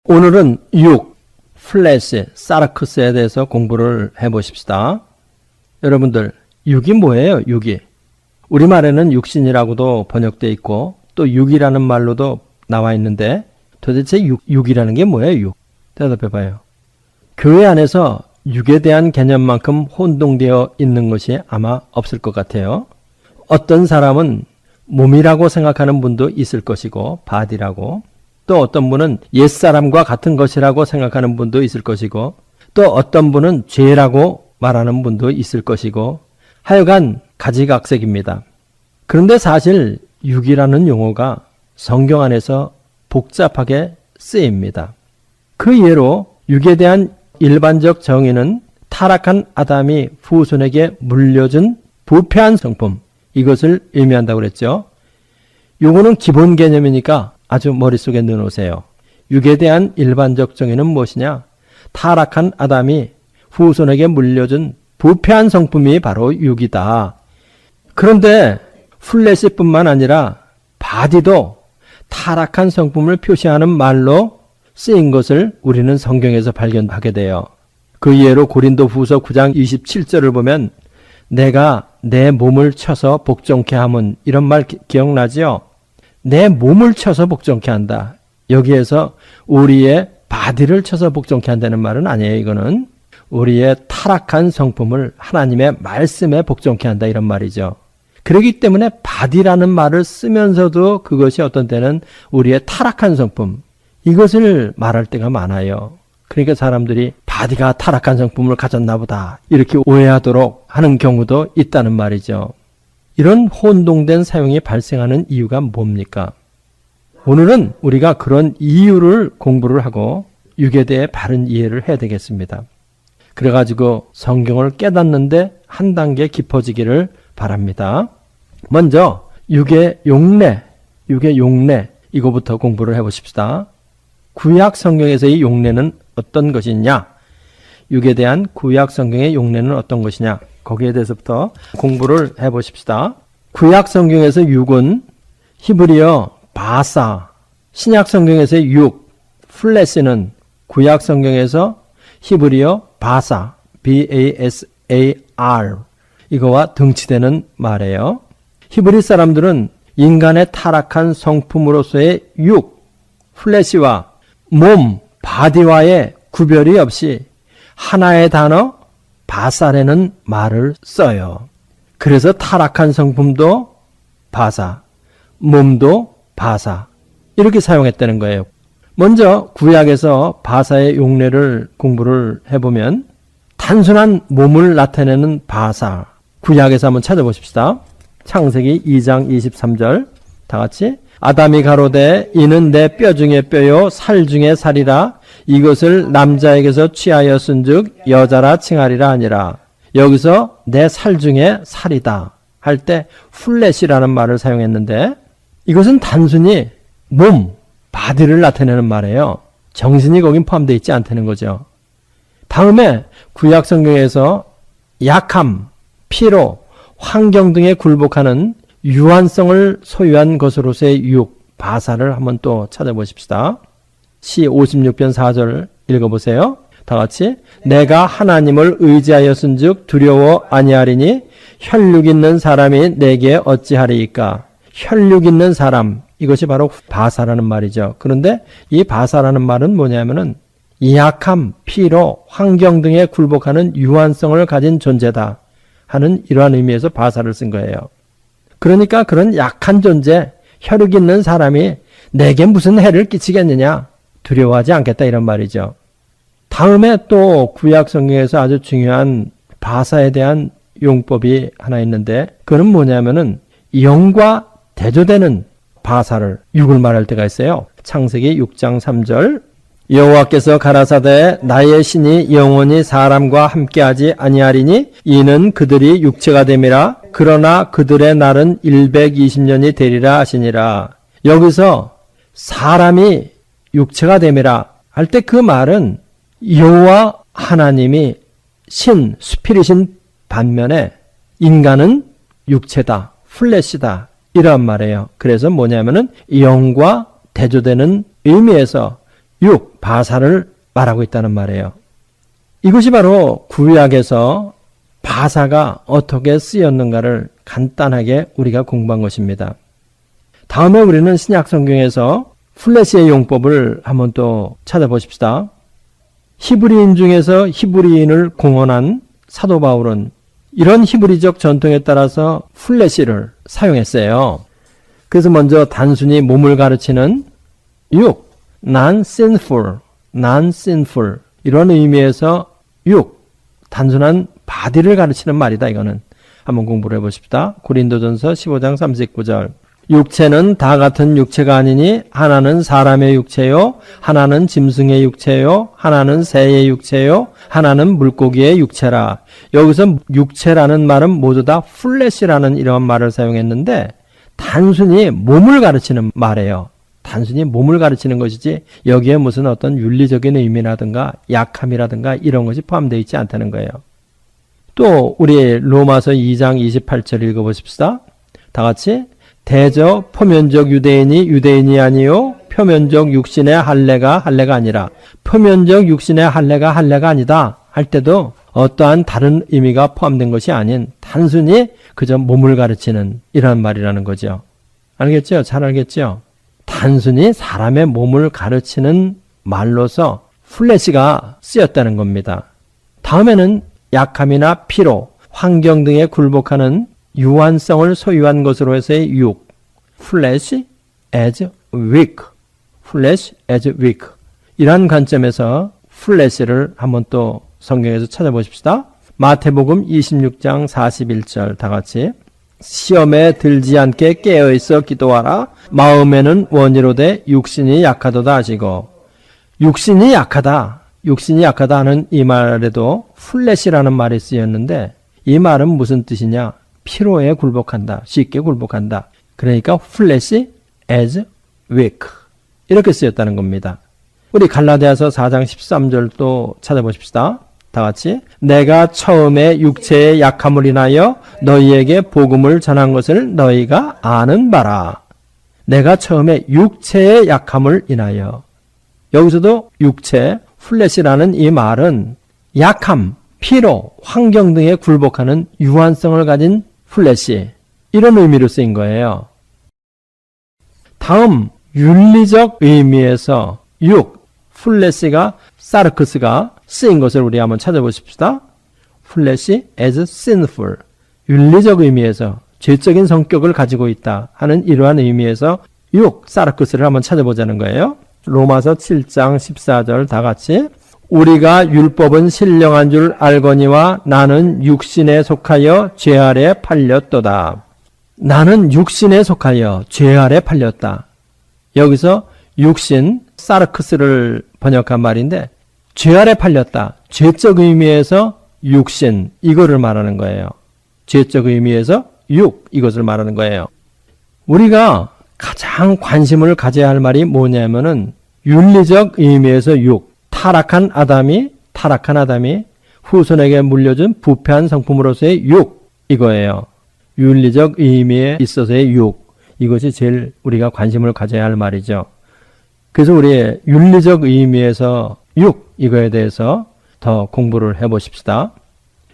오늘은 플래시, 사르크스에 대해서 공부를 해보십시다. 여러분들, 육이 뭐예요? 육이. 우리말에는 육신이라고도 번역되어 있고 또 육이라는 말로도 나와 있는데 도대체 육이라는 게 뭐예요? 육. 대답해봐요. 교회 안에서 육에 대한 개념만큼 혼동되어 있는 것이 아마 없을 것 같아요. 어떤 사람은 몸이라고 생각하는 분도 있을 것이고 바디라고, 또 어떤 분은 옛사람과 같은 것이라고 생각하는 분도 있을 것이고, 또 어떤 분은 죄라고 말하는 분도 있을 것이고, 하여간 가지각색입니다. 그런데 사실 육이라는 용어가 성경 안에서 복잡하게 쓰입니다. 그 예로 육에 대한 일반적 정의는 타락한 아담이 후손에게 물려준 부패한 성품, 이것을 의미한다고 그랬죠. 요거는 기본 개념이니까 아주 머릿속에 넣어놓으세요. 육에 대한 일반적 정의는 무엇이냐? 타락한 아담이 후손에게 물려준 부패한 성품이 바로 육이다. 그런데 플래시뿐만 아니라 바디도 타락한 성품을 표시하는 말로 쓰인 것을 우리는 성경에서 발견하게 돼요. 그 예로 고린도후서 9장 27절을 보면 내가 내 몸을 쳐서 복종케 함은, 이런 말 기억나지요? 내 몸을 쳐서 복종케 한다. 여기에서 우리의 바디를 쳐서 복종케 한다는 말은 아니에요. 이거는 우리의 타락한 성품을 하나님의 말씀에 복종케 한다, 이런 말이죠. 그렇기 때문에 바디라는 말을 쓰면서도 그것이 어떤 때는 우리의 타락한 성품, 이것을 말할 때가 많아요. 그러니까 사람들이 바디가 타락한 성품을 가졌나 보다 이렇게 오해하도록 하는 경우도 있다는 말이죠. 이런 혼동된 사용이 발생하는 이유가 뭡니까? 오늘은 우리가 그런 이유를 공부를 하고 육에 대해 바른 이해를 해야 되겠습니다. 그래가지고 성경을 깨닫는데 한 단계 깊어지기를 바랍니다. 먼저 육의 용례, 이거부터 공부를 해보십시다. 구약 성경에서의 용례는 어떤 것이냐? 육에 대한 구약 성경의 용례는 어떤 것이냐? 거기에 대해서부터 공부를 해보십시다. 구약 성경에서 육은 히브리어 바사, 신약 성경에서의 플래시는 구약 성경에서 히브리어 바사, B-A-S-A-R, 이거와 등치되는 말이에요. 히브리 사람들은 인간의 타락한 성품으로서의 플래시와 몸, 바디와의 구별이 없이 하나의 단어 바사라는 말을 써요. 그래서 타락한 성품도 바사, 몸도 바사, 이렇게 사용했다는 거예요. 먼저 구약에서 바사의 용례를 공부를 해보면 단순한 몸을 나타내는 바사, 구약에서 한번 찾아보십시다. 창세기 2장 23절 다 같이, 아담이 가로되 이는 내 뼈 중에 뼈요 살 중에 살이라, 이것을 남자에게서 취하였은즉 여자라 칭하리라 하니라. 여기서 내 살 중에 살이다 할 때 플래시라는 말을 사용했는데, 이것은 단순히 몸, 바디를 나타내는 말이에요. 정신이 거긴 포함되어 있지 않다는 거죠. 다음에 구약 성경에서 약함, 피로, 환경 등에 굴복하는 유한성을 소유한 것으로서의 바사를 한번 또 찾아보십시다. 시 56편 4절 읽어보세요. 다 같이, 내가 하나님을 의지하였은즉 두려워 아니하리니 혈육 있는 사람이 내게 어찌하리이까. 혈육 있는 사람, 이것이 바로 바사라는 말이죠. 그런데 이 바사라는 말은 뭐냐면은 약함, 피로, 환경 등에 굴복하는 유한성을 가진 존재다 하는 이러한 의미에서 바사를 쓴 거예요. 그러니까 그런 약한 존재, 혈육 있는 사람이 내게 무슨 해를 끼치겠느냐, 두려워하지 않겠다, 이런 말이죠. 다음에 또 구약 성경에서 아주 중요한 바사에 대한 용법이 하나 있는데, 그건 뭐냐면은 영과 대조되는 바사를, 육을 말할 때가 있어요. 창세기 6장 3절, 여호와께서 가라사대 나의 신이 영원히 사람과 함께하지 아니하리니 이는 그들이 육체가 됨이라. 그러나 그들의 날은 120년이 되리라 하시니라. 여기서 사람이 육체가 됨이라 할 때 그 말은 여호와 하나님이 신, 스피릿인 반면에 인간은 육체다, 플래시다, 이런 말이에요. 그래서 뭐냐면은 영과 대조되는 의미에서 육, 바사를 말하고 있다는 말이에요. 이것이 바로 구약에서 바사가 어떻게 쓰였는가를 간단하게 우리가 공부한 것입니다. 다음에 우리는 신약 성경에서 플래시의 용법을 한번 또 찾아보십시다. 히브리인 중에서 히브리인을 공언한 사도 바울은 이런 히브리적 전통에 따라서 플래시를 사용했어요. 그래서 먼저 단순히 몸을 가르치는 육, non-sinful, non-sinful 이런 의미에서 육, 단순한 바디를 가르치는 말이다. 이거는 한번 공부를 해보십시다. 고린도전서 15장 39절 육체는 다 같은 육체가 아니니 하나는 사람의 육체요, 하나는 짐승의 육체요, 하나는 새의 육체요, 하나는 물고기의 육체라. 여기서 육체라는 말은 모두 다 플래시라는 이런 말을 사용했는데 단순히 몸을 가르치는 말이에요. 단순히 몸을 가르치는 것이지 여기에 무슨 어떤 윤리적인 의미라든가 약함이라든가 이런 것이 포함되어 있지 않다는 거예요. 또 우리 로마서 2장 28절 읽어보십시다. 다 같이 대저 표면적 유대인이 유대인이 아니요 표면적 육신의 할례가 아니라 표면적 육신의 할례가 아니다 할 때도 어떠한 다른 의미가 포함된 것이 아닌 단순히 그저 몸을 가르치는 이런 말이라는 거죠. 알겠죠? 잘 알겠죠? 단순히 사람의 몸을 가르치는 말로서 플래시가 쓰였다는 겁니다. 다음에는 약함이나 피로, 환경 등에 굴복하는 유한성을 소유한 것으로 해서의 육, flesh as weak, flesh as weak 이러한 관점에서 flesh를 한번 또 성경에서 찾아보십시다. 마태복음 26장 41절 다 같이 시험에 들지 않게 깨어있어 기도하라. 마음에는 원이로되 육신이 약하도다 하시고 육신이 약하다 하는 이 말에도 플래시라는 말이 쓰였는데 이 말은 무슨 뜻이냐? 피로에 굴복한다. 쉽게 굴복한다. 그러니까 flesh as weak 이렇게 쓰였다는 겁니다. 우리 갈라디아서 4장 13절 또 찾아보십시다. 다 같이 내가 처음에 육체의 약함을 인하여 너희에게 복음을 전한 것을 너희가 아는 바라. 내가 처음에 육체의 약함을 인하여 여기서도 육체, 플래시라는 이 말은 약함, 피로, 환경 등에 굴복하는 유한성을 가진 플래시 이런 의미로 쓰인 거예요. 다음 윤리적 의미에서 육, 플래시가 사르크스가 쓰인 것을 우리 한번 찾아보십시다. flesh as sinful 윤리적 의미에서 죄적인 성격을 가지고 있다 하는 이러한 의미에서 육, 사르크스를 한번 찾아보자는 거예요. 로마서 7장 14절 다 같이 우리가 율법은 신령한 줄 알거니와 나는 육신에 속하여 죄 아래 팔렸도다. 나는 육신에 속하여 죄 아래 팔렸다. 여기서 육신, 사르크스를 번역한 말인데 죄 아래 팔렸다. 죄적 의미에서 육신, 이거를 말하는 거예요. 죄적 의미에서 육, 이것을 말하는 거예요. 우리가 가장 관심을 가져야 할 말이 뭐냐면은 윤리적 의미에서 육, 타락한 아담이 후손에게 물려준 부패한 성품으로서의 육, 이거예요. 윤리적 의미에 있어서의 육, 이것이 제일 우리가 관심을 가져야 할 말이죠. 그래서 우리 윤리적 의미에서 육, 이거에 대해서 더 공부를 해보십시다.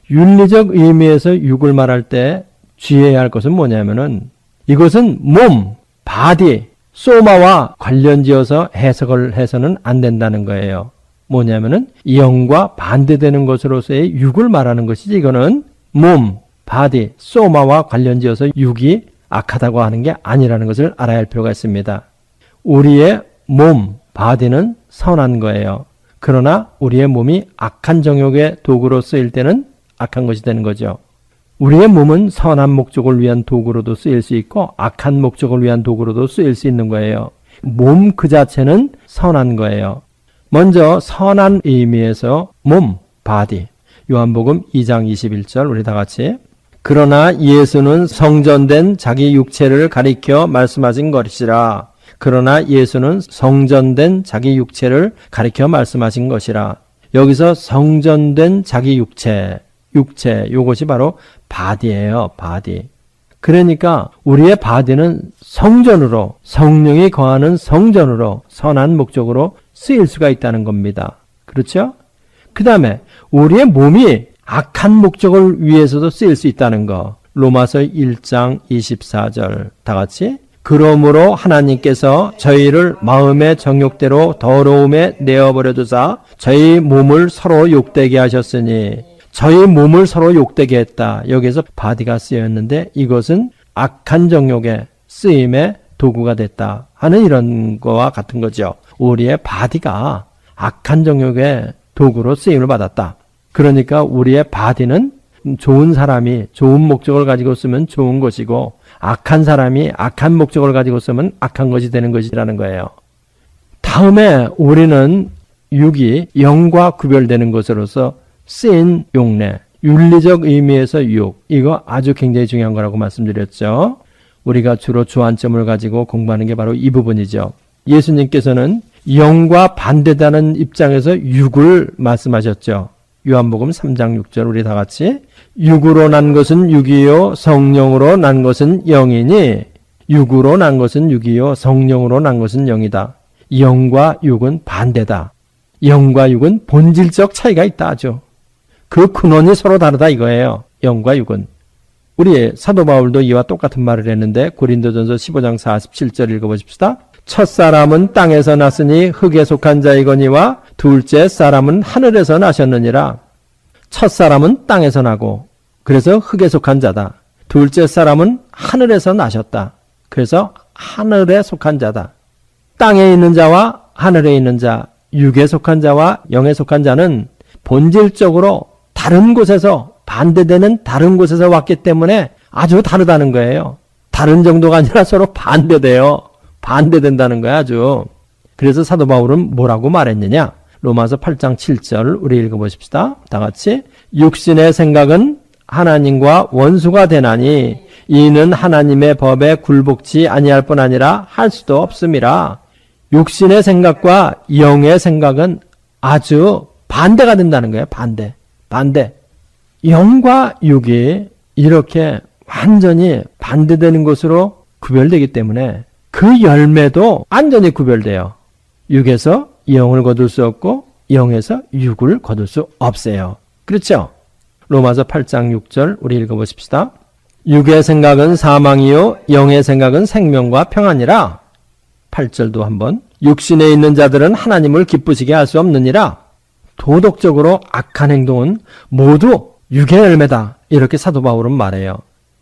윤리적 의미에서 육을 말할 때 주의해야 할 것은 뭐냐면은 이것은 몸, 바디, 소마와 관련지어서 해석을 해서는 안 된다는 거예요. 뭐냐면은 영과 반대되는 것으로서의 육을 말하는 것이지 이거는 몸, 바디, 소마와 관련지어서 육이 악하다고 하는 게 아니라는 것을 알아야 할 필요가 있습니다. 우리의 몸, 바디는 선한 거예요. 그러나 우리의 몸이 악한 정욕의 도구로 쓰일 때는 악한 것이 되는 거죠. 우리의 몸은 선한 목적을 위한 도구로도 쓰일 수 있고 악한 목적을 위한 도구로도 쓰일 수 있는 거예요. 몸 그 자체는 선한 거예요. 먼저 선한 의미에서 몸, 바디. 요한복음 2장 21절 우리 다 같이 그러나 예수는 성전된 자기 육체를 가리켜 말씀하신 것이라. 그러나 예수는 성전된 자기 육체를 가리켜 말씀하신 것이라. 여기서 성전된 자기 육체, 요것이 바로 바디예요. 바디. 그러니까 우리의 바디는 성전으로, 성령이 거하는 성전으로 선한 목적으로 쓰일 수가 있다는 겁니다. 그렇죠? 그 다음에 우리의 몸이 악한 목적을 위해서도 쓰일 수 있다는 거. 로마서 1장 24절 다 같이 그러므로 하나님께서 저희를 마음의 정욕대로 더러움에 내어버려 두사 저희 몸을 서로 욕되게 하셨으니 저희 몸을 서로 욕되게 했다. 여기에서 바디가 쓰였는데 이것은 악한 정욕의 쓰임의 도구가 됐다 하는 이런 거와 같은 거죠. 우리의 바디가 악한 정욕의 도구로 쓰임을 받았다. 그러니까 우리의 바디는 좋은 사람이 좋은 목적을 가지고 쓰면 좋은 것이고 악한 사람이 악한 목적을 가지고 쓰면 악한 것이 되는 것이라는 거예요. 다음에 우리는 육이 영과 구별되는 것으로서 쓰인 용례, 윤리적 의미에서 육, 이거 아주 굉장히 중요한 거라고 말씀드렸죠. 우리가 주로 주안점을 가지고 공부하는 게 바로 이 부분이죠. 예수님께서는 영과 반대다는 입장에서 육을 말씀하셨죠. 요한복음 3장 6절 우리 다 같이 육으로 난 것은 육이요 성령으로 난 것은 영이니 육으로 난 것은 육이요 성령으로 난 것은 영이다. 영과 육은 반대다. 영과 육은 본질적 차이가 있다 하죠. 그 근원이 서로 다르다 이거예요. 영과 육은. 우리 사도 바울도 이와 똑같은 말을 했는데 고린도전서 15장 47절 읽어보십시다. 첫사람은 땅에서 났으니 흙에 속한 자이거니와 둘째 사람은 하늘에서 나셨느니라. 첫사람은 땅에서 나고 그래서 흙에 속한 자다. 둘째 사람은 하늘에서 나셨다. 그래서 하늘에 속한 자다. 땅에 있는 자와 하늘에 있는 자, 육에 속한 자와 영에 속한 자는 본질적으로 다른 곳에서 반대되는 다른 곳에서 왔기 때문에 아주 다르다는 거예요. 다른 정도가 아니라 서로 반대돼요. 반대된다는 거야 아주. 그래서 사도 바울은 뭐라고 말했느냐. 로마서 8장 7절 우리 읽어보십시다. 다 같이 육신의 생각은 하나님과 원수가 되나니 이는 하나님의 법에 굴복치 아니할 뿐 아니라 할 수도 없음이라. 육신의 생각과 영의 생각은 아주 반대가 된다는 거예요. 반대. 영과 육이 이렇게 완전히 반대되는 것으로 구별되기 때문에 그 열매도 완전히 구별돼요. 육에서 영을 거둘 수 없고 영에서 육을 거둘 수 없어요. 그렇죠? 로마서 8장 6절 우리 읽어보십시다. 육의 생각은 사망이요 영의 생각은 생명과 평안이라. 8절도 한번. 육신에 있는 자들은 하나님을 기쁘시게 할 수 없느니라. 도덕적으로 악한 행동은 모두 육의 열매다. 이렇게 사도 바울은 말해요.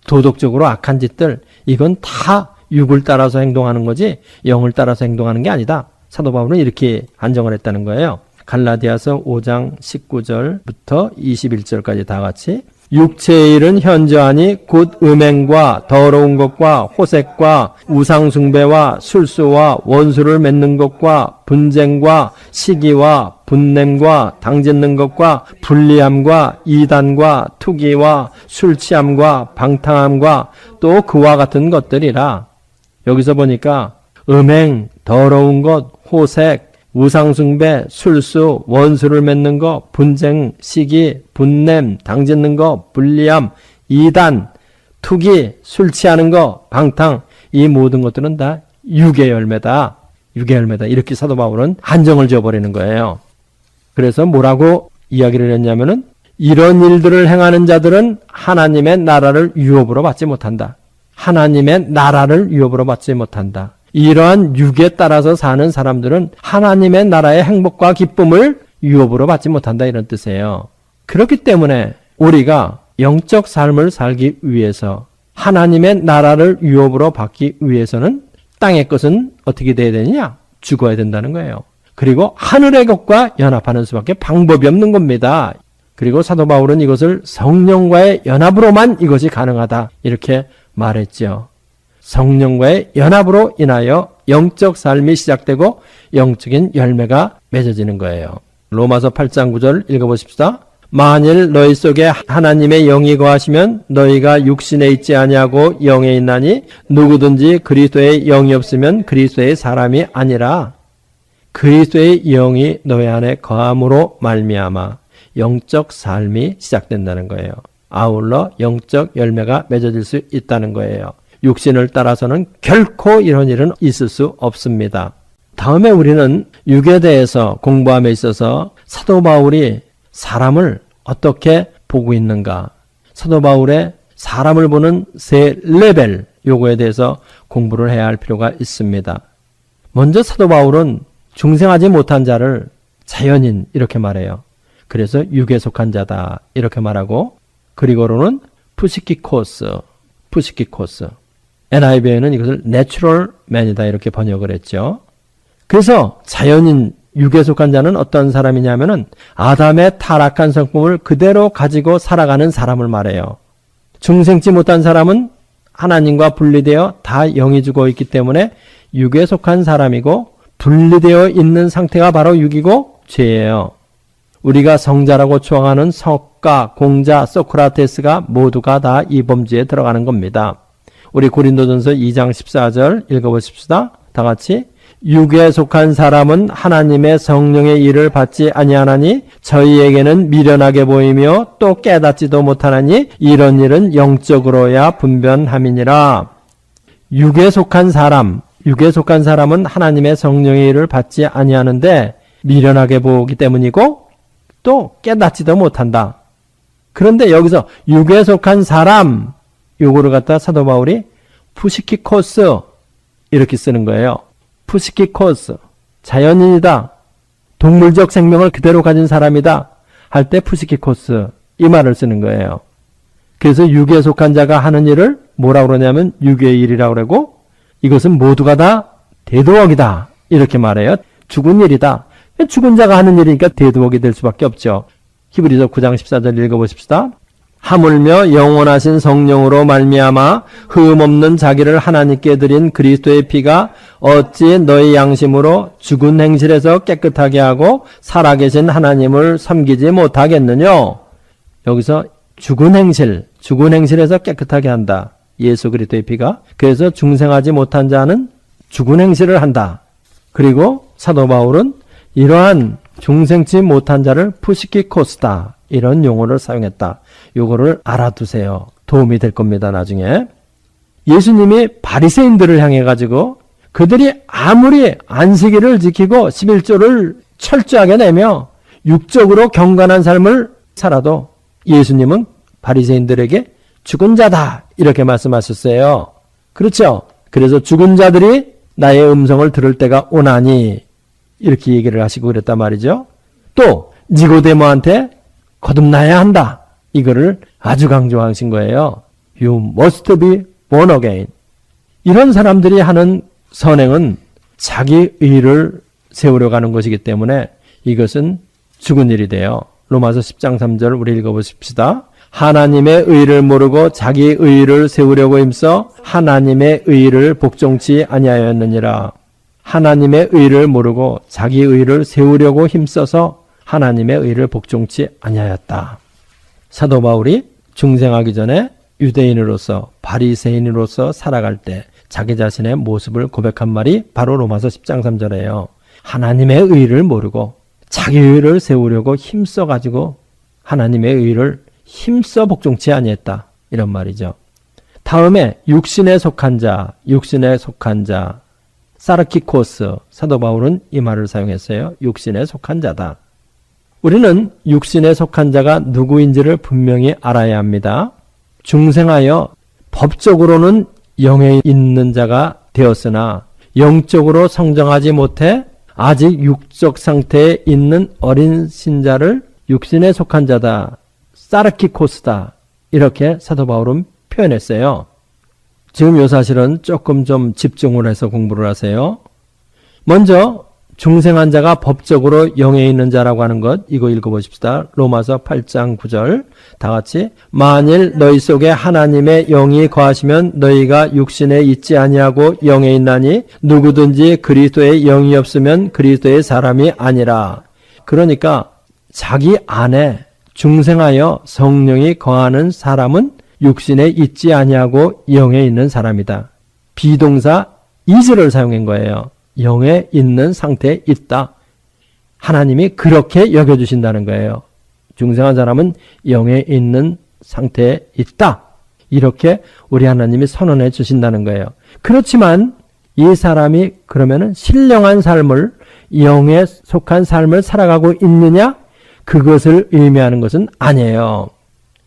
도덕적으로 악한 짓들 이건 다 육을 따라서 행동하는 거지 영을 따라서 행동하는 게 아니다. 사도 바울은 이렇게 한정을 했다는 거예요. 갈라디아서 5장 19절부터 21절까지 다 같이 육체의 일은 현저하니 곧 음행과 더러운 것과 호색과 우상숭배와 술수와 원수를 맺는 것과 분쟁과 시기와 분냄과 당짓는 것과 불리함과 이단과 투기와 술취함과 방탕함과 또 그와 같은 것들이라. 여기서 보니까 음행, 더러운 것, 호색, 우상숭배, 술수, 원수를 맺는 것, 분쟁, 시기, 분냄, 당짓는 것, 불리함, 이단, 투기, 술 취하는 것, 방탕, 이 모든 것들은 다 육의 열매다. 육의 열매다. 이렇게 사도 바울은 한정을 지어버리는 거예요. 그래서 뭐라고 이야기를 했냐면은 이런 일들을 행하는 자들은 하나님의 나라를 유업으로 받지 못한다. 하나님의 나라를 유업으로 받지 못한다. 이러한 육에 따라서 사는 사람들은 하나님의 나라의 행복과 기쁨을 유업으로 받지 못한다 이런 뜻이에요. 그렇기 때문에 우리가 영적 삶을 살기 위해서 하나님의 나라를 유업으로 받기 위해서는 땅의 것은 어떻게 돼야 되느냐? 죽어야 된다는 거예요. 그리고 하늘의 것과 연합하는 수밖에 방법이 없는 겁니다. 그리고 사도 바울은 이것을 성령과의 연합으로만 이것이 가능하다 이렇게 말했죠. 성령과의 연합으로 인하여 영적 삶이 시작되고 영적인 열매가 맺어지는 거예요. 로마서 8장 9절 읽어보십시다. 만일 너희 속에 하나님의 영이 거하시면 너희가 육신에 있지 아니하고 영에 있나니 누구든지 그리스도의 영이 없으면 그리스도의 사람이 아니라. 그리스도의 영이 너희 안에 거함으로 말미암아 영적 삶이 시작된다는 거예요. 아울러 영적 열매가 맺어질 수 있다는 거예요. 육신을 따라서는 결코 이런 일은 있을 수 없습니다. 다음에 우리는 육에 대해서 공부함에 있어서 사도 바울이 사람을 어떻게 보고 있는가, 사도 바울의 사람을 보는 세 레벨, 요거에 대해서 공부를 해야 할 필요가 있습니다. 먼저 사도 바울은 중생하지 못한 자를 자연인 이렇게 말해요. 그래서 육에 속한 자다 이렇게 말하고, 그리고로는 푸시키코스, NIV에는 이것을 내추럴 맨이다 이렇게 번역을 했죠. 그래서 자연인, 육에 속한 자는 어떤 사람이냐면은 아담의 타락한 성품을 그대로 가지고 살아가는 사람을 말해요. 중생치 못한 사람은 하나님과 분리되어 다 영이 죽어 있기 때문에 육에 속한 사람이고, 분리되어 있는 상태가 바로 육이고 죄예요. 우리가 성자라고 추앙하는 석가, 공자, 소크라테스가 모두가 다 이 범주에 들어가는 겁니다. 우리 고린도전서 2장 14절 읽어보십시다. 다 같이. 육에 속한 사람은 하나님의 성령의 일을 받지 아니하나니 저희에게는 미련하게 보이며 또 깨닫지도 못하나니 이런 일은 영적으로야 분변함이니라. 육에 속한 사람은 하나님의 성령의 일을 받지 아니하는데 미련하게 보기 때문이고 또 깨닫지도 못한다. 그런데 여기서 육에 속한 사람, 요거를 갖다 사도 바울이 푸시키코스 이렇게 쓰는 거예요. 푸시키코스, 자연인이다, 동물적 생명을 그대로 가진 사람이다 할 때 푸시키코스 이 말을 쓰는 거예요. 그래서 육에 속한 자가 하는 일을 뭐라고 그러냐면 육의 일이라고 그러고, 이것은 모두가 다 대도억이다 이렇게 말해요. 죽은 일이다. 죽은 자가 하는 일이니까 대도억이 될 수밖에 없죠. 히브리서 9장 14절 읽어보십시다. 하물며 영원하신 성령으로 말미암아 흠없는 자기를 하나님께 드린 그리스도의 피가 어찌 너희 양심으로 죽은 행실에서 깨끗하게 하고 살아계신 하나님을 섬기지 못하겠느냐. 여기서 죽은 행실에서 깨끗하게 한다. 예수 그리스도의 피가. 그래서 중생하지 못한 자는 죽은 행실을 한다. 그리고 사도 바울은 이러한 중생치 못한 자를 푸시키코스다 이런 용어를 사용했다. 요거를 알아두세요. 도움이 될 겁니다. 나중에. 예수님이 바리새인들을 향해 가지고 그들이 아무리 안식일을 지키고 11조를 철저하게 내며 육적으로 경건한 삶을 살아도 예수님은 바리새인들에게 죽은 자다 이렇게 말씀하셨어요. 그렇죠? 그래서 죽은 자들이 나의 음성을 들을 때가 오나니 이렇게 얘기를 하시고 그랬단 말이죠. 또 니고데모한테 거듭나야 한다. 이거를 아주 강조하신 거예요. You must be born again. 이런 사람들이 하는 선행은 자기 의를 세우려 가는 것이기 때문에 이것은 죽은 일이 돼요. 로마서 10장 3절 우리 읽어보십시다. 하나님의 의를 모르고 자기 의를 세우려고 힘써 하나님의 의를 복종치 아니하였느니라. 하나님의 의를 모르고 자기 의를 세우려고 힘써서 하나님의 의를 복종치 아니하였다. 사도 바울이 중생하기 전에 유대인으로서 바리새인으로서 살아갈 때 자기 자신의 모습을 고백한 말이 바로 로마서 10장 3절이에요. 하나님의 의를 모르고 자기 의를 세우려고 힘써가지고 하나님의 의를 힘써 복종치 아니했다. 이런 말이죠. 다음에 육신에 속한 자, 사르키코스, 사도 바울은 이 말을 사용했어요. 육신에 속한 자다. 우리는 육신에 속한 자가 누구인지를 분명히 알아야 합니다. 중생하여 법적으로는 영에 있는 자가 되었으나 영적으로 성장하지 못해 아직 육적 상태에 있는 어린 신자를 육신에 속한 자다, 사르키코스다 이렇게 사도 바울은 표현했어요. 지금 요 사실은 조금 좀 집중을 해서 공부를 하세요. 먼저 중생한 자가 법적으로 영에 있는 자라고 하는 것, 이거 읽어보십시다. 로마서 8장 9절 다 같이. 만일 너희 속에 하나님의 영이 거하시면 너희가 육신에 있지 아니하고 영에 있나니 누구든지 그리스도의 영이 없으면 그리스도의 사람이 아니라. 그러니까 자기 안에 중생하여 성령이 거하는 사람은 육신에 있지 아니하고 영에 있는 사람이다. 비동사 is를 사용한 거예요. 영에 있는 상태에 있다. 하나님이 그렇게 여겨주신다는 거예요. 중생한 사람은 영에 있는 상태에 있다. 이렇게 우리 하나님이 선언해 주신다는 거예요. 그렇지만 이 사람이 그러면은 신령한 삶을, 영에 속한 삶을 살아가고 있느냐? 그것을 의미하는 것은 아니에요.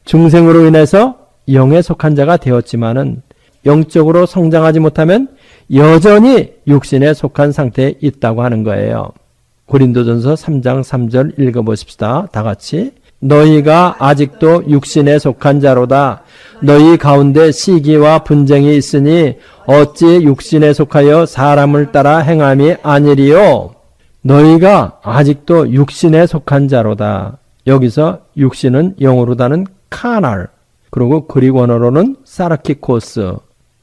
중생으로 인해서 영에 속한 자가 되었지만은 영적으로 성장하지 못하면 여전히 육신에 속한 상태에 있다고 하는 거예요. 고린도전서 3장 3절 읽어보십시다. 다 같이. 너희가 아직도 육신에 속한 자로다. 너희 가운데 시기와 분쟁이 있으니 어찌 육신에 속하여 사람을 따라 행함이 아니리요. 너희가 아직도 육신에 속한 자로다. 여기서 육신은 영어로다는 카날, 그리고 그리고 원어로는 사르키코스.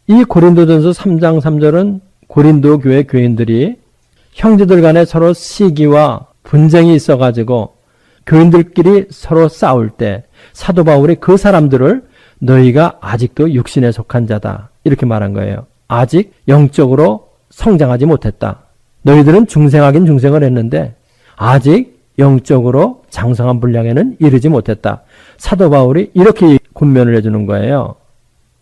이 고린도전서 3장 3절은 고린도 교회 교인들이 형제들 간에 서로 시기와 분쟁이 있어가지고 교인들끼리 서로 싸울 때 사도 바울이 그 사람들을 너희가 아직도 육신에 속한 자다 이렇게 말한 거예요. 아직 영적으로 성장하지 못했다. 너희들은 중생하긴 중생을 했는데 아직 영적으로 장성한 분량에는 이르지 못했다. 사도 바울이 이렇게 권면을 해주는 거예요.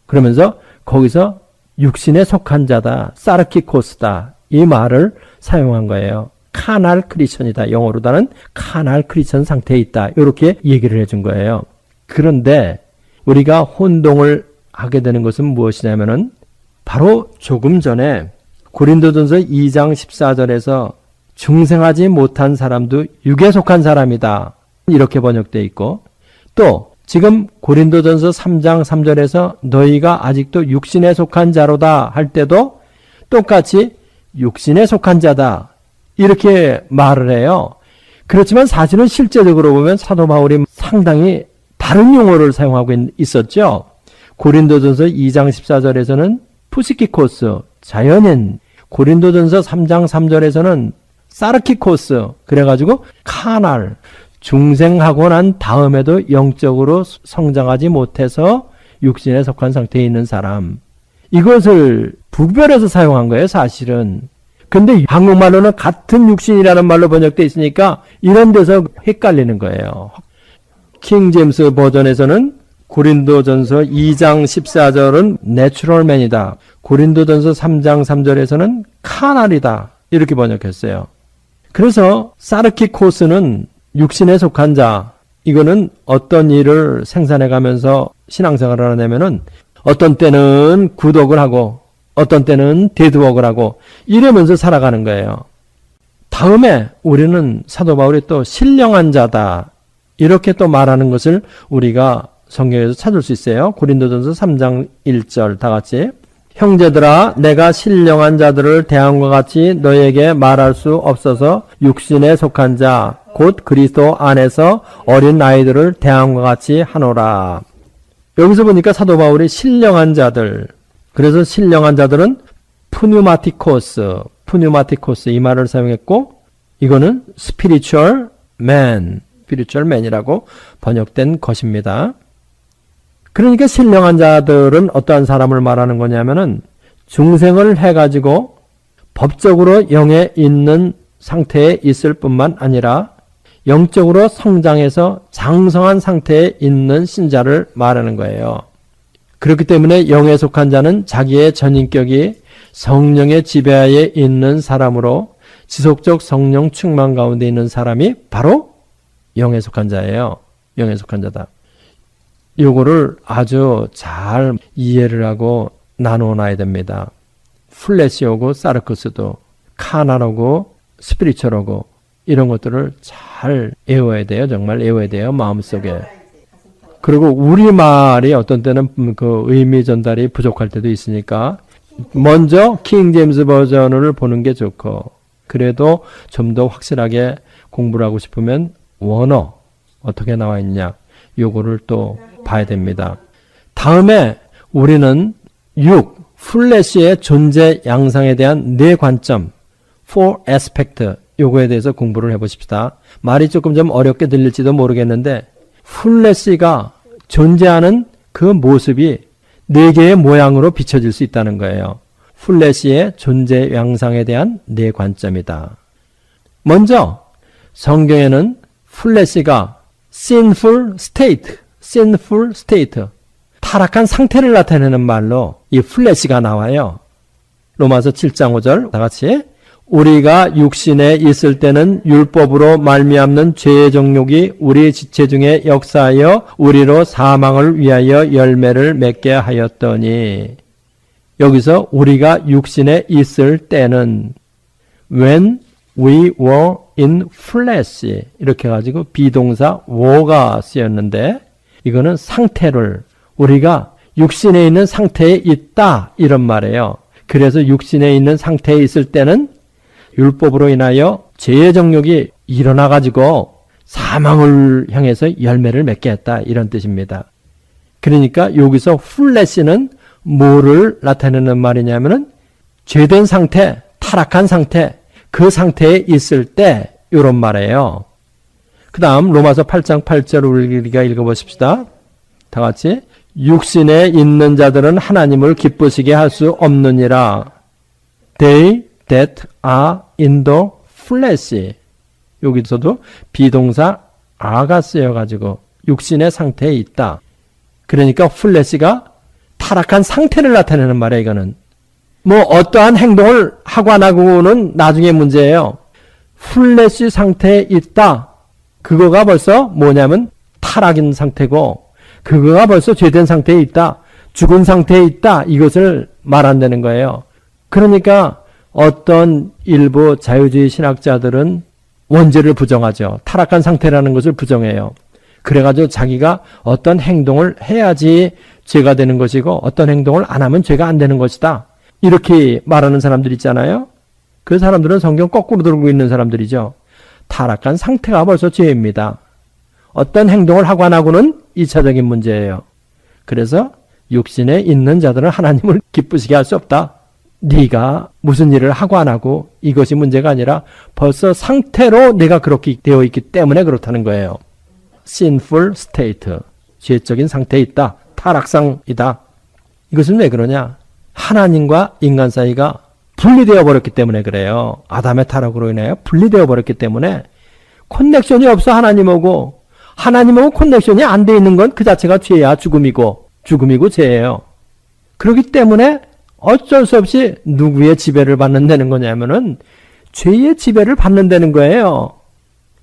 그러면서 거기서 육신에 속한 자다, 사르키코스다 이 말을 사용한 거예요. 카날 크리스천이다. 영어로다는 카날 크리스천 상태에 있다. 이렇게 얘기를 해준 거예요. 그런데 우리가 혼동을 하게 되는 것은 무엇이냐면은 바로 조금 전에 고린도전서 2장 14절에서 중생하지 못한 사람도 육에 속한 사람이다. 이렇게 번역되어 있고 또 지금 고린도전서 3장 3절에서 너희가 아직도 육신에 속한 자로다 할 때도 똑같이 육신에 속한 자다. 이렇게 말을 해요. 그렇지만 사실은 실제적으로 보면 사도 바울이 상당히 다른 용어를 사용하고 있었죠. 고린도전서 2장 14절에서는 푸시키코스, 자연인, 고린도전서 3장 3절에서는 사르키코스, 그래가지고 카날, 중생하고 난 다음에도 영적으로 성장하지 못해서 육신에 속한 상태에 있는 사람. 이것을 구별해서 사용한 거예요, 사실은. 근데 한국말로는 같은 육신이라는 말로 번역되어 있으니까 이런 데서 헷갈리는 거예요. 킹 제임스 버전에서는 고린도전서 2장 14절은 내추럴맨이다. 고린도전서 3장 3절에서는 카날이다. 이렇게 번역했어요. 그래서 사르키코스는 육신에 속한 자, 이거는 어떤 일을 생산해 가면서 신앙생활을 하냐면은 어떤 때는 굿웍을 하고 어떤 때는 데드웍을 하고 이러면서 살아가는 거예요. 다음에 우리는 사도 바울이 또 신령한 자다 이렇게 또 말하는 것을 우리가 성경에서 찾을 수 있어요. 고린도전서 3장 1절 다 같이. 형제들아 내가 신령한 자들을 대함과 같이 너에게 말할 수 없어서 육신에 속한 자 곧 그리스도 안에서 어린 아이들을 대함과 같이 하노라. 여기서 보니까 사도 바울이 신령한 자들, 그래서 신령한 자들은 푸뉴마티코스 이 말을 사용했고 이거는 spiritual man이라고 번역된 것입니다. 그러니까 신령한 자들은 어떠한 사람을 말하는 거냐면은 중생을 해가지고 법적으로 영에 있는 상태에 있을 뿐만 아니라 영적으로 성장해서 장성한 상태에 있는 신자를 말하는 거예요. 그렇기 때문에 영에 속한 자는 자기의 전인격이 성령의 지배하에 있는 사람으로 지속적 성령 충만 가운데 있는 사람이 바로 영에 속한 자예요. 영에 속한 자다. 요거를 아주 잘 이해를 하고 나누어 놔야 됩니다. 플래시오고 사르크스도 카나로고 스피리처로고 이런 것들을 잘 외워야 돼요. 정말 외워야 돼요. 마음속에. 그리고 우리말이 어떤 때는 그 의미 전달이 부족할 때도 있으니까 먼저 킹 제임스 버전을 보는 게 좋고 그래도 좀 더 확실하게 공부를 하고 싶으면 원어 어떻게 나와 있냐 요거를 또 봐야 됩니다. 다음에 우리는 플래시의 존재 양상에 대한 네 관점, 4 aspect 요거에 대해서 공부를 해보십시다. 말이 조금 좀 어렵게 들릴지도 모르겠는데 플래시가 존재하는 그 모습이 네 개의 모양으로 비춰질 수 있다는 거예요. 플래시의 존재 양상에 대한 네 관점이다. 먼저 성경에는 플래시가 sinful state, 타락한 상태를 나타내는 말로 이 플래시가 나와요. 로마서 7장 5절 다 같이 우리가 육신에 있을 때는 율법으로 말미암는 죄의 정욕이 우리 지체 중에 역사하여 우리로 사망을 위하여 열매를 맺게 하였더니 여기서 우리가 육신에 있을 때는 when we were in flesh 이렇게 해가지고 비동사 were가 쓰였는데 이거는 상태를 우리가 육신에 있는 상태에 있다 이런 말이에요. 그래서 육신에 있는 상태에 있을 때는 율법으로 인하여 죄의 정욕이 일어나가지고 사망을 향해서 열매를 맺게 했다 이런 뜻입니다. 그러니까 여기서 플래시는 뭐를 나타내는 말이냐면은 죄된 상태, 타락한 상태, 그 상태에 있을 때 이런 말이에요. 그 다음 로마서 8장 8절 우리가 읽어보십시다. 다 같이 육신에 있는 자들은 하나님을 기쁘시게 할 수 없느니라. They that are in the flesh. 여기서도 비동사 are가 쓰여가지고 육신의 상태에 있다. 그러니까 flesh가 타락한 상태를 나타내는 말이에요. 이거는 뭐 어떠한 행동을 하고 안 하고는 나중에 문제예요. 플래시 상태에 있다. 그거가 벌써 뭐냐면 타락인 상태고 그거가 벌써 죄된 상태에 있다. 죽은 상태에 있다. 이것을 말한다는 거예요. 그러니까 어떤 일부 자유주의 신학자들은 원죄를 부정하죠. 타락한 상태라는 것을 부정해요. 그래가지고 자기가 어떤 행동을 해야지 죄가 되는 것이고 어떤 행동을 안 하면 죄가 안 되는 것이다. 이렇게 말하는 사람들 있잖아요. 그 사람들은 성경 거꾸로 들고 있는 사람들이죠. 타락한 상태가 벌써 죄입니다. 어떤 행동을 하고 안 하고는 2차적인 문제예요. 그래서 육신에 있는 자들은 하나님을 기쁘시게 할 수 없다. 네가 무슨 일을 하고 안 하고 이것이 문제가 아니라 벌써 상태로 내가 그렇게 되어 있기 때문에 그렇다는 거예요. sinful state, 죄적인 상태에 있다. 타락상이다. 이것은 왜 그러냐? 하나님과 인간 사이가 분리되어 버렸기 때문에 그래요. 아담의 타락으로 인하여 분리되어 버렸기 때문에 커넥션이 없어 하나님하고 커넥션이 안 돼 있는 건 그 자체가 죄야. 죽음이고 죄예요. 그렇기 때문에 어쩔 수 없이 누구의 지배를 받는다는 거냐면은 죄의 지배를 받는다는 거예요.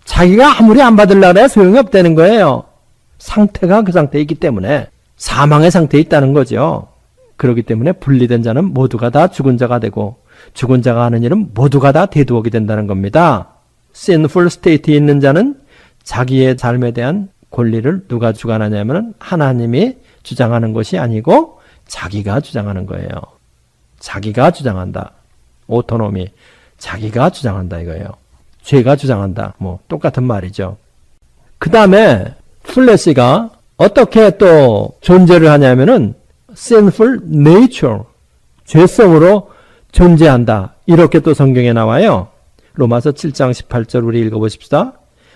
자기가 아무리 안 받으려고 해야 소용이 없다는 거예요. 상태가 그 상태에 있기 때문에 사망의 상태에 있다는 거죠. 그렇기 때문에 분리된 자는 모두가 다 죽은 자가 되고 죽은 자가 하는 일은 모두가 다 대두하게 된다는 겁니다. sinful state에 있는 자는 자기의 삶에 대한 권리를 누가 주관하냐면 하나님이 주장하는 것이 아니고 자기가 주장하는 거예요. 자기가 주장한다. 오토노미. 자기가 주장한다 이거예요. 죄가 주장한다. 뭐 똑같은 말이죠. 그 다음에 플래시가 어떻게 또 존재를 하냐면은 sinful nature. 죄성으로 존재한다. 이렇게 또 성경에 나와요. 로마서 7장 18절 우리 읽어보십시다.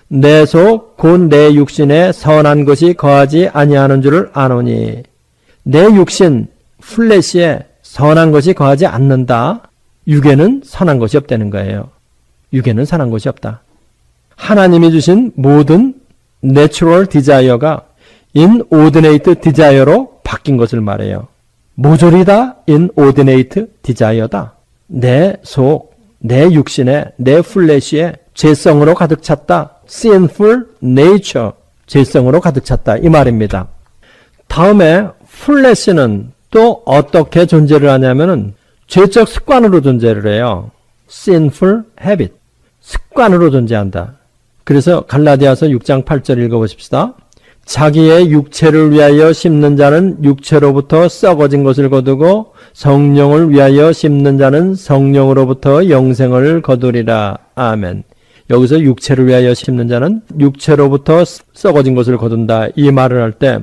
내 속 곧 내 육신에 선한 것이 거하지 아니하는 줄을 아노니 내 육신 플래시에 선한 것이 거하지 않는다. 육에는 선한 것이 없다는 거예요. 육에는 선한 것이 없다. 하나님이 주신 모든 내추럴 디자이어가 inordinate desire로 바뀐 것을 말해요. 모조리 다 inordinate desire다. 내 속, 내 육신에, 내 플래시에 죄성으로 가득 찼다. sinful nature, 죄성으로 가득 찼다. 이 말입니다. 다음에 플래시는 또 어떻게 존재를 하냐면은 죄적 습관으로 존재를 해요. sinful habit, 습관으로 존재한다. 그래서 갈라디아서 6장 8절 읽어보십시다. 자기의 육체를 위하여 심는 자는 육체로부터 썩어진 것을 거두고 성령을 위하여 심는 자는 성령으로부터 영생을 거두리라. 아멘. 여기서 육체를 위하여 심는 자는 육체로부터 썩어진 것을 거둔다. 이 말을 할 때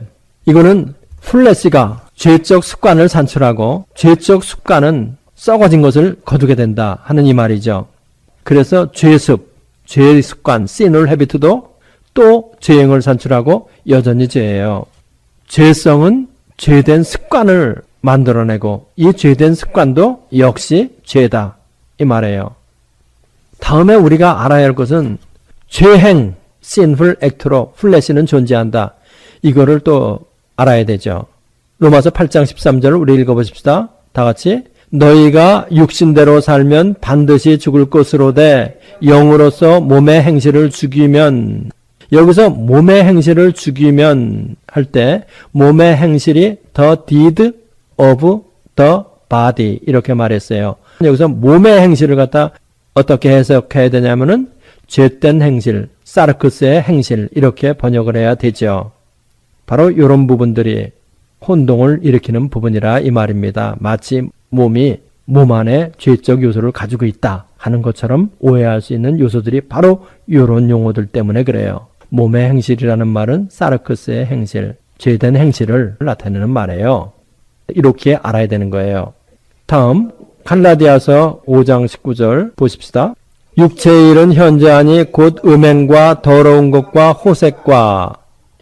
이거는 플래시가 죄적 습관을 산출하고 죄적 습관은 썩어진 것을 거두게 된다 하는 이 말이죠. 그래서 죄습, 죄의 습관, sinful habit도 또 죄행을 산출하고 여전히 죄예요. 죄성은 죄된 습관을 만들어내고 이 죄된 습관도 역시 죄다 이 말이에요. 다음에 우리가 알아야 할 것은 죄행, sinful act로 플래시는 존재한다. 이거를 또 알아야 되죠. 로마서 8장 13절을 우리 읽어보십시다. 다 같이 너희가 육신대로 살면 반드시 죽을 것으로되 영으로서 몸의 행실을 죽이면, 여기서 몸의 행실을 죽이면 할 때 몸의 행실이 the deed of the body 이렇게 말했어요. 여기서 몸의 행실을 갖다 어떻게 해석해야 되냐면은 죄된 행실, 사르크스의 행실 이렇게 번역을 해야 되죠. 바로 이런 부분들이 혼동을 일으키는 부분이라 이 말입니다. 마치 몸이 몸 안에 죄적 요소를 가지고 있다 하는 것처럼 오해할 수 있는 요소들이 바로 이런 용어들 때문에 그래요. 몸의 행실이라는 말은 사르크스의 행실, 죄된 행실을 나타내는 말이에요. 이렇게 알아야 되는 거예요. 다음 갈라디아서 5장 19절 보십시다. 육체의 일은 현저하니 곧 음행과 더러운 것과 호색과,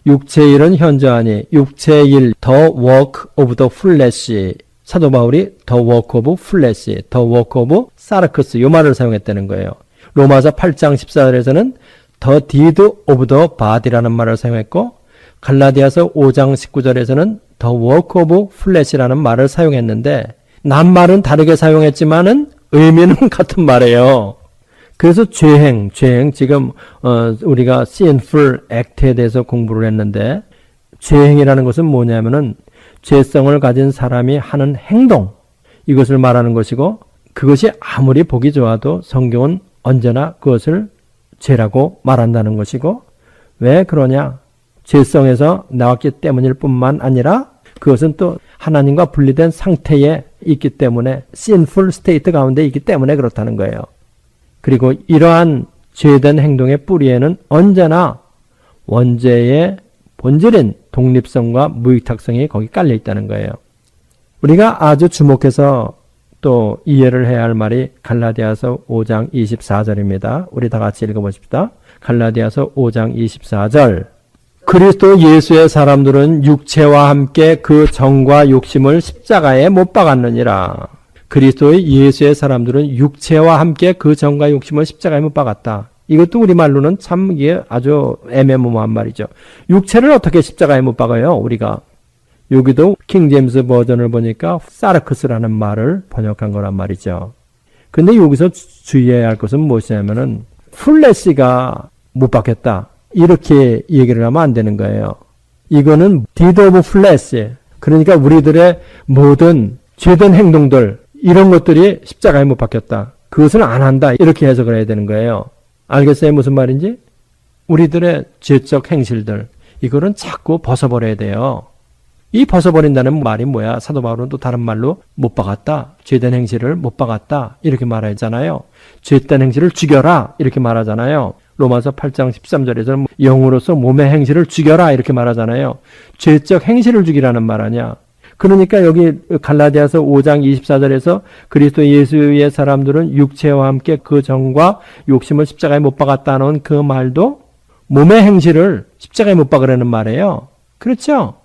육체의 일은 현저하니 육체의 일, the work of the flesh. 사도 바울이 the work of flesh, the work of sarcus 이 말을 사용했다는 거예요. 로마서 8장 14절에서는 the deed of the body라는 말을 사용했고, 갈라디아서 5장 19절에서는 the work of flesh라는 말을 사용했는데 낱말은 다르게 사용했지만은 의미는 같은 말이에요. 그래서 죄행 지금 우리가 sinful act에 대해서 공부를 했는데, 죄행이라는 것은 뭐냐면은 죄성을 가진 사람이 하는 행동, 이것을 말하는 것이고, 그것이 아무리 보기 좋아도 성경은 언제나 그것을 죄라고 말한다는 것이고, 왜 그러냐? 죄성에서 나왔기 때문일 뿐만 아니라 그것은 또 하나님과 분리된 상태에 있기 때문에 sinful state 가운데 있기 때문에 그렇다는 거예요. 그리고 이러한 죄된 행동의 뿌리에는 언제나 원죄의 본질인 독립성과 무익탁성이 거기 깔려 있다는 거예요. 우리가 아주 주목해서 또 이해를 해야 할 말이 갈라디아서 5장 24절입니다. 우리 다 같이 읽어보십시다. 갈라디아서 5장 24절. 그리스도 예수의 사람들은 육체와 함께 그 정과 욕심을 십자가에 못 박았느니라. 그리스도의 예수의 사람들은 육체와 함께 그 정과 욕심을 십자가에 못 박았다. 이것도 우리말로는 참 이게 아주 애매모호한 말이죠. 육체를 어떻게 십자가에 못 박아요, 우리가? 여기도 킹제임스 버전을 보니까 사르크스라는 말을 번역한 거란 말이죠. 근데 여기서 주의해야 할 것은 무엇이냐면은 플래시가 못 박혔다, 이렇게 얘기를 하면 안 되는 거예요. 이거는 deed of flesh, 그러니까 우리들의 모든 죄된 행동들, 이런 것들이 십자가에 못 박혔다, 그것은 안 한다, 이렇게 해석을 해야 되는 거예요. 알겠어요? 무슨 말인지? 우리들의 죄적 행실들, 이거는 자꾸 벗어버려야 돼요. 이 벗어버린다는 말이 뭐야? 사도 바울은 또 다른 말로 못 박았다, 죄된 행실을 못 박았다, 이렇게 말하잖아요. 죄된 행실을 죽여라, 이렇게 말하잖아요. 로마서 8장 13절에서는 영으로서 몸의 행실을 죽여라, 이렇게 말하잖아요. 죄적 행실을 죽이라는 말 아니야. 그러니까 여기 갈라디아서 5장 24절에서 그리스도 예수의 사람들은 육체와 함께 그 정과 욕심을 십자가에 못 박았다는 그 말도 몸의 행실을 십자가에 못 박으라는 말이에요. 그렇죠?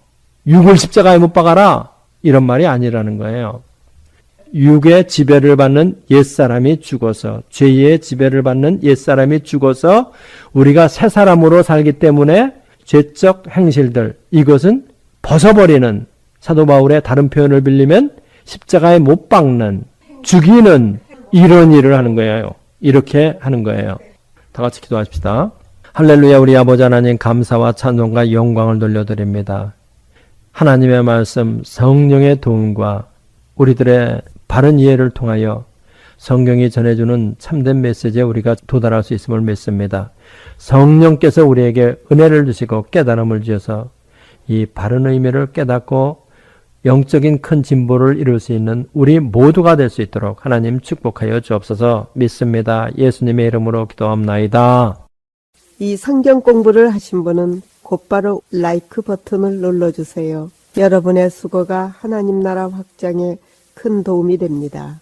육을 십자가에 못 박아라, 이런 말이 아니라는 거예요. 육의 지배를 받는 옛사람이 죽어서, 죄의 지배를 받는 옛사람이 죽어서 우리가 새 사람으로 살기 때문에 죄적 행실들, 이것은 벗어버리는, 사도 바울의 다른 표현을 빌리면 십자가에 못 박는, 죽이는 이런 일을 하는 거예요. 이렇게 하는 거예요. 다 같이 기도하십시다. 할렐루야. 우리 아버지 하나님, 감사와 찬송과 영광을 돌려드립니다. 하나님의 말씀, 성령의 도움과 우리들의 바른 이해를 통하여 성경이 전해주는 참된 메시지에 우리가 도달할 수 있음을 믿습니다. 성령께서 우리에게 은혜를 주시고 깨달음을 주셔서 이 바른 의미를 깨닫고 영적인 큰 진보를 이룰 수 있는 우리 모두가 될 수 있도록 하나님 축복하여 주옵소서. 믿습니다. 예수님의 이름으로 기도합나이다. 이 성경 공부를 하신 분은 곧바로 라이크 버튼을 눌러주세요. 여러분의 수고가 하나님 나라 확장에 큰 도움이 됩니다.